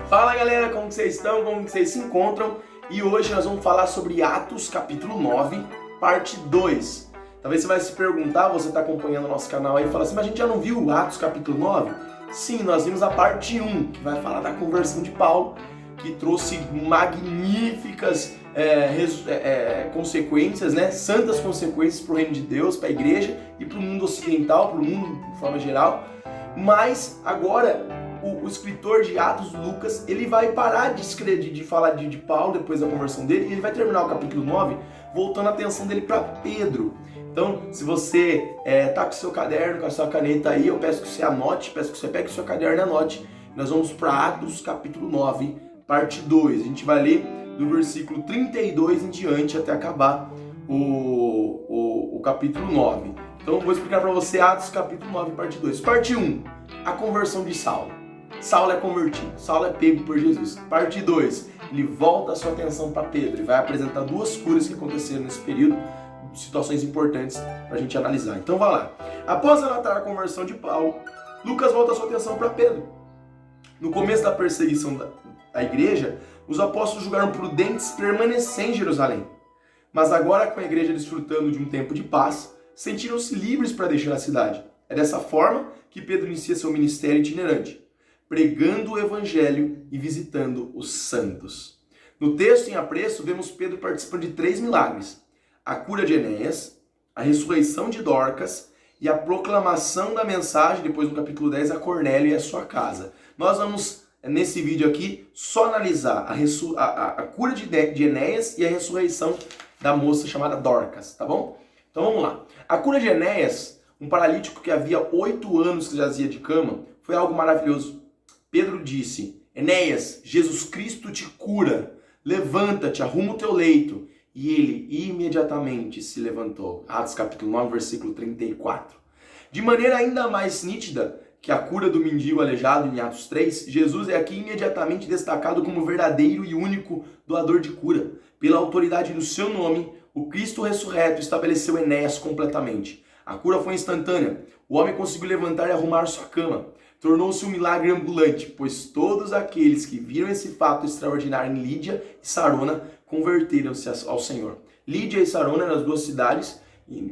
Fala galera, como que vocês estão? Como que vocês se encontram? E hoje nós vamos falar sobre Atos capítulo 9, parte 2. Talvez você vai se perguntar, você está acompanhando o nosso canal aí e fala assim, mas a gente já não viu Atos capítulo 9? Sim, nós vimos a parte 1, que vai falar da conversão de Paulo, que trouxe magníficas consequências, né? Santas consequências para o reino de Deus, para a igreja e para o mundo ocidental, para o mundo de forma geral. Mas agora o escritor de Atos, Lucas, ele vai parar de falar de Paulo depois da conversão dele e ele vai terminar o capítulo 9 voltando a atenção dele para Pedro. Então, se você tá com o seu caderno, com a sua caneta aí, eu peço que você anote, peço que você pegue o seu caderno e anote. Nós vamos para Atos capítulo 9, parte 2. A gente vai ler do versículo 32 em diante até acabar o capítulo 9. Então, eu vou explicar para você Atos capítulo 9, parte 2. Parte 1, a conversão de Saulo. Saulo é convertido, Saulo é pego por Jesus. Parte 2, ele volta a sua atenção para Pedro e vai apresentar duas curas que aconteceram nesse período, situações importantes para a gente analisar. Então vai lá. Após relatar a conversão de Paulo, Lucas volta a sua atenção para Pedro. No começo da perseguição da igreja, os apóstolos julgaram prudentes permanecer em Jerusalém. Mas agora, com a igreja desfrutando de um tempo de paz, sentiram-se livres para deixar a cidade. É dessa forma que Pedro inicia seu ministério itinerante, pregando o evangelho e visitando os santos. No texto em apreço, vemos Pedro participando de 3 milagres: a cura de Enéas, a ressurreição de Dorcas e a proclamação da mensagem, depois no capítulo 10, a Cornélio e a sua casa. Nós vamos, nesse vídeo aqui, só analisar a cura de Enéas e a ressurreição da moça chamada Dorcas, tá bom? Então vamos lá. A cura de Enéas, um paralítico que havia 8 anos que jazia de cama, foi algo maravilhoso. Pedro disse: Enéas, Jesus Cristo te cura, levanta-te, arruma o teu leito. E ele imediatamente se levantou. Atos capítulo 9, versículo 34. De maneira ainda mais nítida que a cura do mendigo aleijado em Atos 3, Jesus é aqui imediatamente destacado como verdadeiro e único doador de cura. Pela autoridade do seu nome, o Cristo ressurreto estabeleceu Enéas completamente. A cura foi instantânea. O homem conseguiu levantar e arrumar sua cama. Tornou-se um milagre ambulante, pois todos aqueles que viram esse fato extraordinário em Lídia e Sarona converteram-se ao Senhor. Lídia e Sarona eram as duas cidades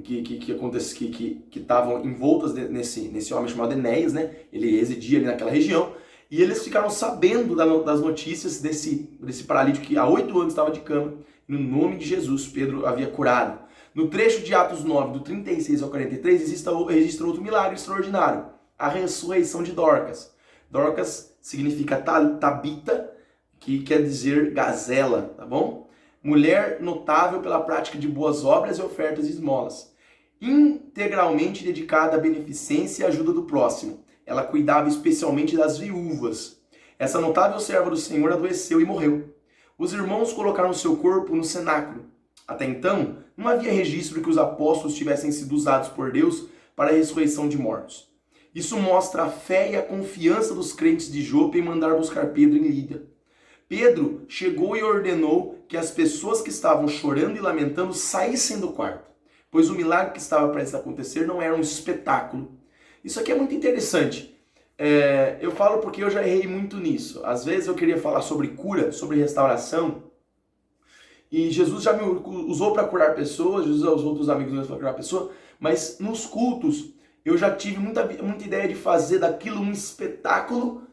que estavam envoltas nesse homem chamado Enéas, né? Ele residia ali naquela região, e eles ficaram sabendo das notícias desse paralítico que há 8 anos estava de cama. No nome de Jesus, Pedro havia curado. No trecho de Atos 9, do 36 ao 43, registra outro milagre extraordinário: a ressurreição de Dorcas. Dorcas significa Tabita, que quer dizer gazela, tá bom? Mulher notável pela prática de boas obras e ofertas de esmolas. Integralmente dedicada à beneficência e ajuda do próximo. Ela cuidava especialmente das viúvas. Essa notável serva do Senhor adoeceu e morreu. Os irmãos colocaram seu corpo no cenáculo. Até então, não havia registro de que os apóstolos tivessem sido usados por Deus para a ressurreição de mortos. Isso mostra a fé e a confiança dos crentes de Jope em mandar buscar Pedro em Lídia. Pedro chegou e ordenou que as pessoas que estavam chorando e lamentando saíssem do quarto, pois o milagre que estava prestes a acontecer não era um espetáculo. Isso aqui é muito interessante. Eu falo porque eu já errei muito nisso. Às vezes eu queria falar sobre cura, sobre restauração, e Jesus já me usou para curar pessoas, Jesus usou outros amigos meus para curar pessoas, mas nos cultos eu já tive muita ideia de fazer daquilo um espetáculo,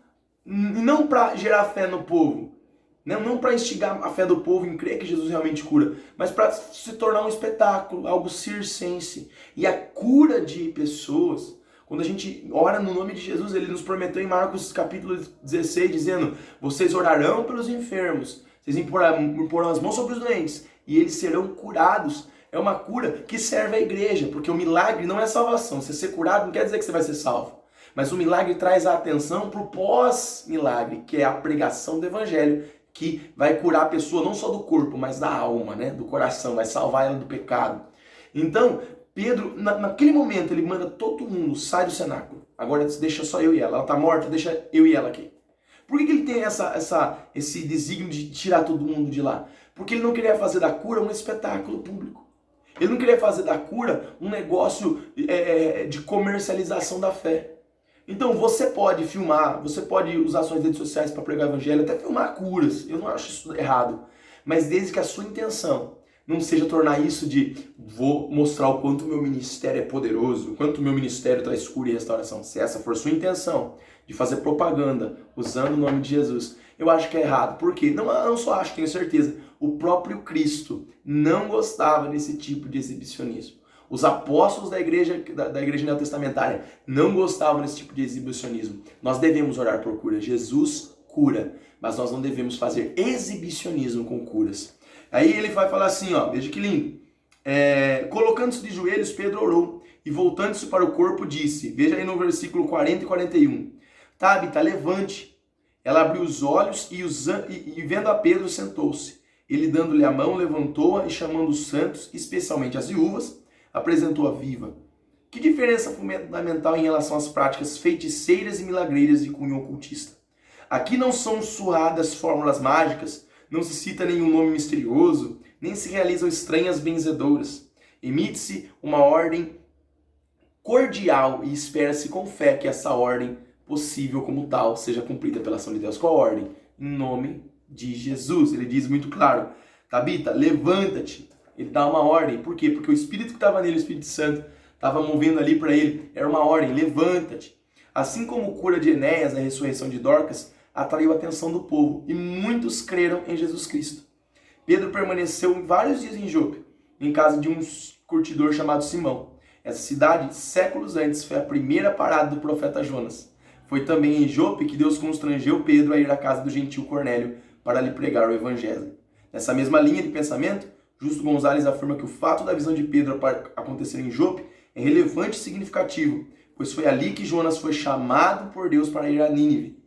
não para gerar fé no povo, não para instigar a fé do povo em crer que Jesus realmente cura, mas para se tornar um espetáculo, algo circense. E a cura de pessoas, quando a gente ora no nome de Jesus, ele nos prometeu em Marcos capítulo 16, dizendo: vocês orarão pelos enfermos, vocês imporão as mãos sobre os doentes e eles serão curados. É uma cura que serve à igreja, porque o milagre não é salvação. Você ser curado não quer dizer que você vai ser salvo. Mas o milagre traz a atenção para o pós-milagre, que é a pregação do evangelho, que vai curar a pessoa não só do corpo, mas da alma, né? Do coração, vai salvar ela do pecado. Então, Pedro, naquele momento, ele manda todo mundo, sai do cenáculo. Agora deixa só eu e ela. Ela está morta, deixa eu e ela aqui. Por que ele tem esse desígnio de tirar todo mundo de lá? Porque ele não queria fazer da cura um espetáculo público. Ele não queria fazer da cura um negócio de comercialização da fé. Então você pode filmar, você pode usar suas redes sociais para pregar o evangelho, até filmar curas, eu não acho isso errado. Mas desde que a sua intenção não seja tornar isso de vou mostrar o quanto o meu ministério é poderoso, o quanto o meu ministério traz cura e restauração. Se essa for sua intenção de fazer propaganda usando o nome de Jesus, eu acho que é errado. Por quê? Não, eu não só acho, tenho certeza. O próprio Cristo não gostava desse tipo de exibicionismo. Os apóstolos da igreja neotestamentária não gostavam desse tipo de exibicionismo. Nós devemos orar por cura. Jesus cura, mas nós não devemos fazer exibicionismo com curas. Aí ele vai falar assim, ó, veja que lindo. Colocando-se de joelhos, Pedro orou e voltando-se para o corpo disse, veja aí no versículo 40 e 41, Tabita, levante. Ela abriu os olhos e vendo a Pedro, sentou-se. Ele, dando-lhe a mão, levantou-a e chamando os santos, especialmente as viúvas, apresentou-a viva. Que diferença fundamental em relação às práticas feiticeiras e milagreiras de cunho ocultista. Aqui não são surradas fórmulas mágicas, não se cita nenhum nome misterioso, nem se realizam estranhas benzedoras. Emite-se uma ordem cordial e espera-se com fé que essa ordem, possível como tal, seja cumprida pela ação de Deus. Qual a ordem? Em nome de Jesus. Ele diz muito claro, Tabita, levanta-te. Ele dá uma ordem. Por quê? Porque o Espírito que estava nele, o Espírito Santo, estava movendo ali para ele. Era uma ordem, levanta-te. Assim como a cura de Enéas, a ressurreição de Dorcas, atraiu a atenção do povo e muitos creram em Jesus Cristo. Pedro permaneceu vários dias em Jope, em casa de um curtidor chamado Simão. Essa cidade, séculos antes, foi a primeira parada do profeta Jonas. Foi também em Jope que Deus constrangeu Pedro a ir à casa do gentil Cornélio para lhe pregar o evangelho. Nessa mesma linha de pensamento, Justo Gonzalez afirma que o fato da visão de Pedro acontecer em Jope é relevante e significativo, pois foi ali que Jonas foi chamado por Deus para ir a Nínive.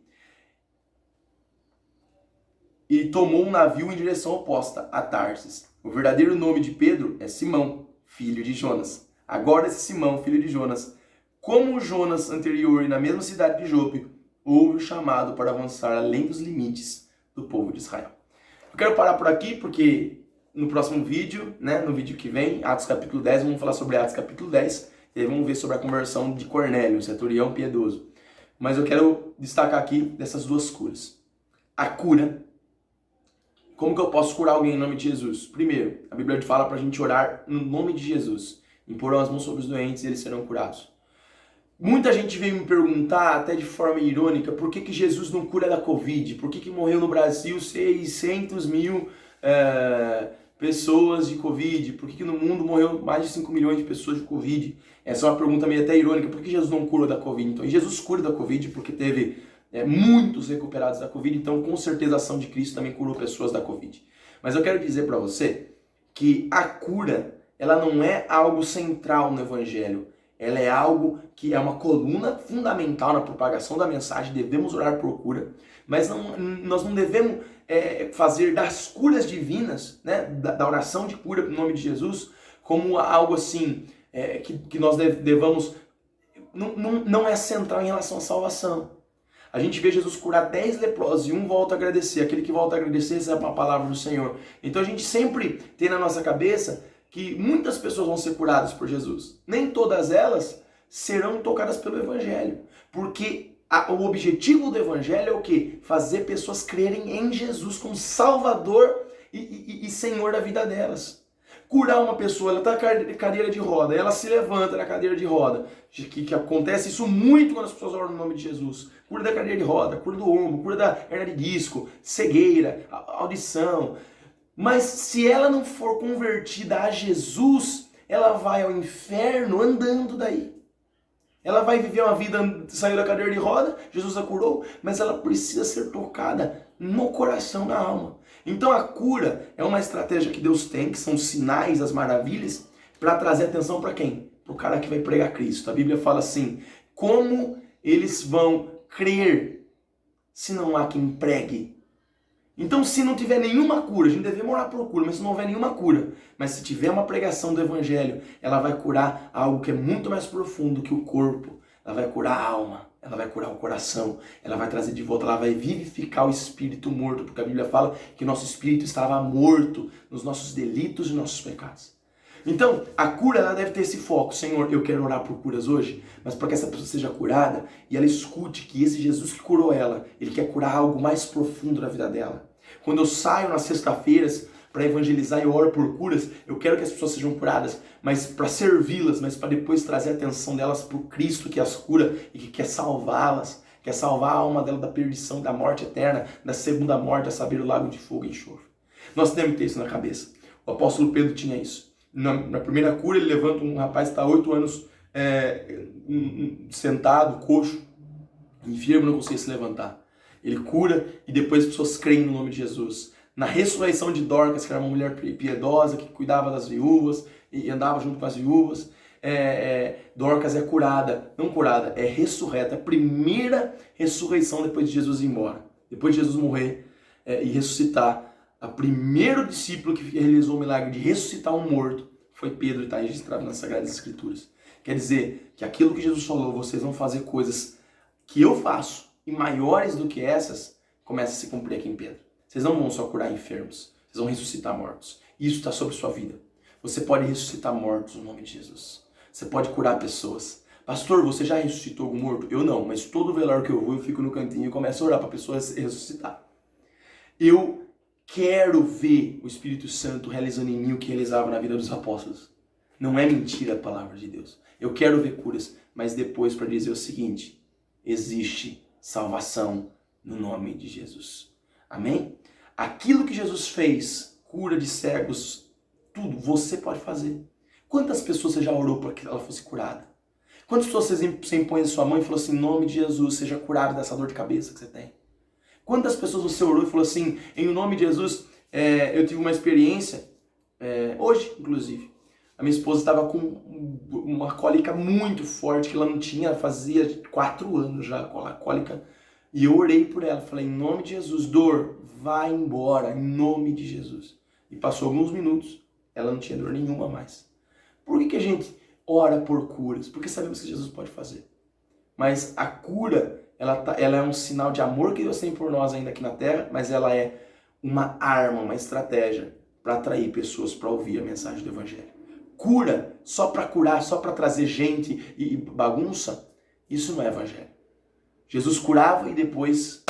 E tomou um navio em direção oposta, a Tarsis. O verdadeiro nome de Pedro é Simão, filho de Jonas. Agora esse Simão, filho de Jonas, como o Jonas anterior e na mesma cidade de Jope, houve o chamado para avançar além dos limites do povo de Israel. Eu quero parar por aqui porque no próximo vídeo, no vídeo que vem, Atos capítulo 10, vamos falar sobre Atos capítulo 10, e aí vamos ver sobre a conversão de Cornélio, um centurião piedoso. Mas eu quero destacar aqui dessas duas curas. A cura. Como que eu posso curar alguém em nome de Jesus? Primeiro, a Bíblia fala para a gente orar no nome de Jesus. Imporão as mãos sobre os doentes e eles serão curados. Muita gente veio me perguntar, até de forma irônica, por que Jesus não cura da Covid? Por que morreu no Brasil 600 mil pessoas de Covid? Por que no mundo morreu mais de 5 milhões de pessoas de Covid? Essa é uma pergunta meio até irônica. Por que Jesus não cura da Covid? Então, Jesus cura da Covid porque teve muitos recuperados da Covid, então com certeza a ação de Cristo também curou pessoas da Covid. Mas eu quero dizer para você que a cura, ela não é algo central no Evangelho. Ela é algo que é uma coluna fundamental na propagação da mensagem, devemos orar por cura, mas nós não devemos fazer das curas divinas, da oração de cura no nome de Jesus, como algo assim, que nós devamos, não é central em relação à salvação. A gente vê Jesus curar 10 leprosos e um volta a agradecer. Aquele que volta a agradecer recebe a palavra do Senhor. Então a gente sempre tem na nossa cabeça que muitas pessoas vão ser curadas por Jesus. Nem todas elas serão tocadas pelo Evangelho. Porque o objetivo do Evangelho é o quê? Fazer pessoas crerem em Jesus como Salvador e Senhor da vida delas. Curar uma pessoa, ela está na cadeira de roda, ela se levanta na cadeira de roda. Que acontece isso muito quando as pessoas oram no nome de Jesus. Cura da cadeira de roda, cura do ombro, cura da hernia de disco, cegueira, audição. Mas se ela não for convertida a Jesus, ela vai ao inferno andando daí. Ela vai viver uma vida, saiu da cadeira de roda, Jesus a curou, mas ela precisa ser tocada no coração, na alma. Então a cura é uma estratégia que Deus tem, que são sinais, as maravilhas, para trazer atenção para quem? Para o cara que vai pregar Cristo. A Bíblia fala assim, como eles vão crer se não há quem pregue? Então se não tiver nenhuma cura, a gente deve orar por cura, mas se não houver nenhuma cura, mas se tiver uma pregação do Evangelho, ela vai curar algo que é muito mais profundo que o corpo. Ela vai curar a alma. Ela vai curar o coração, ela vai trazer de volta, ela vai vivificar o espírito morto, porque a Bíblia fala que nosso espírito estava morto nos nossos delitos e nossos pecados. Então, a cura ela deve ter esse foco. Senhor, eu quero orar por curas hoje, mas para que essa pessoa seja curada e ela escute que esse Jesus que curou ela, ele quer curar algo mais profundo na vida dela. Quando eu saio nas sextas-feiras para evangelizar e oro por curas, eu quero que as pessoas sejam curadas, mas para servi-las, mas para depois trazer a atenção delas para o Cristo que as cura e que quer salvá-las, quer salvar a alma dela da perdição, da morte eterna, da segunda morte, a saber, o lago de fogo e enxofre. Nós temos que ter isso na cabeça. O apóstolo Pedro tinha isso. Na primeira cura, ele levanta um rapaz que está há 8 anos sentado, coxo, enfermo, não conseguia se levantar. Ele cura e depois as pessoas creem no nome de Jesus. Na ressurreição de Dorcas, que era uma mulher piedosa, que cuidava das viúvas e andava junto com as viúvas, Dorcas é curada, não curada, é ressurreta. A primeira ressurreição depois de Jesus ir embora. Depois de Jesus morrer e ressuscitar, o primeiro discípulo que realizou o milagre de ressuscitar um morto foi Pedro, e está registrado nas Sagradas Escrituras. Quer dizer que aquilo que Jesus falou, vocês vão fazer coisas que eu faço e maiores do que essas, começa a se cumprir aqui em Pedro. Vocês não vão só curar enfermos, vocês vão ressuscitar mortos. Isso está sobre sua vida. Você pode ressuscitar mortos no nome de Jesus. Você pode curar pessoas. Pastor, você já ressuscitou algum morto? Eu não, mas todo velório que eu vou, eu fico no cantinho e começo a orar para a pessoa ressuscitar. Eu quero ver o Espírito Santo realizando em mim o que realizava na vida dos apóstolos. Não é mentira a palavra de Deus. Eu quero ver curas, mas depois para dizer o seguinte: existe salvação no nome de Jesus. Amém? Aquilo que Jesus fez, cura de cegos, tudo, você pode fazer. Quantas pessoas você já orou para que ela fosse curada? Quantas pessoas você impõe a sua mão e falou assim, em nome de Jesus, seja curado dessa dor de cabeça que você tem? Quantas pessoas você orou e falou assim, em nome de Jesus, eu tive uma experiência, hoje inclusive, a minha esposa estava com uma cólica muito forte, que ela não tinha, fazia 4 anos já, a cólica, e eu orei por ela, falei, em nome de Jesus, dor, vai embora, em nome de Jesus. E passou alguns minutos, ela não tinha dor nenhuma mais. Por que a gente ora por curas? Porque sabemos que Jesus pode fazer. Mas a cura, ela é um sinal de amor que Deus tem por nós ainda aqui na Terra, mas ela é uma arma, uma estratégia para atrair pessoas para ouvir a mensagem do Evangelho. Cura, só para curar, só para trazer gente e bagunça, isso não é Evangelho. Jesus curava e depois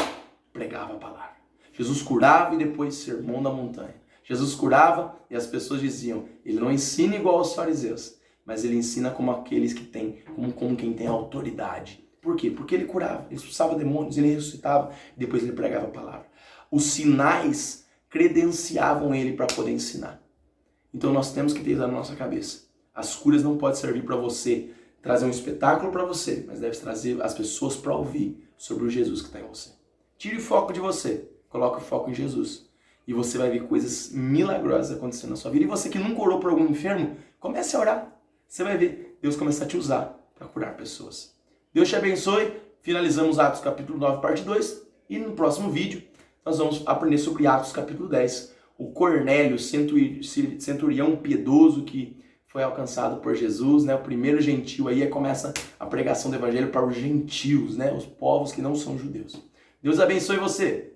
pregava a palavra. Jesus curava e depois sermão da montanha. Jesus curava e as pessoas diziam, ele não ensina igual aos fariseus, mas ele ensina como aqueles que têm, como quem tem autoridade. Por quê? Porque ele curava, ele expulsava demônios, ele ressuscitava e depois ele pregava a palavra. Os sinais credenciavam ele para poder ensinar. Então nós temos que ter isso na nossa cabeça. As curas não podem servir para você trazer um espetáculo para você, mas deve trazer as pessoas para ouvir sobre o Jesus que está em você. Tire o foco de você, coloque o foco em Jesus. E você vai ver coisas milagrosas acontecendo na sua vida. E você que nunca orou por algum enfermo, comece a orar. Você vai ver Deus começar a te usar para curar pessoas. Deus te abençoe. Finalizamos Atos capítulo 9, parte 2. E no próximo vídeo, nós vamos aprender sobre Atos capítulo 10. O Cornélio, centurião piedoso que foi alcançado por Jesus, né? O primeiro gentil aí começa a pregação do evangelho para os gentios, né? Os povos que não são judeus. Deus abençoe você.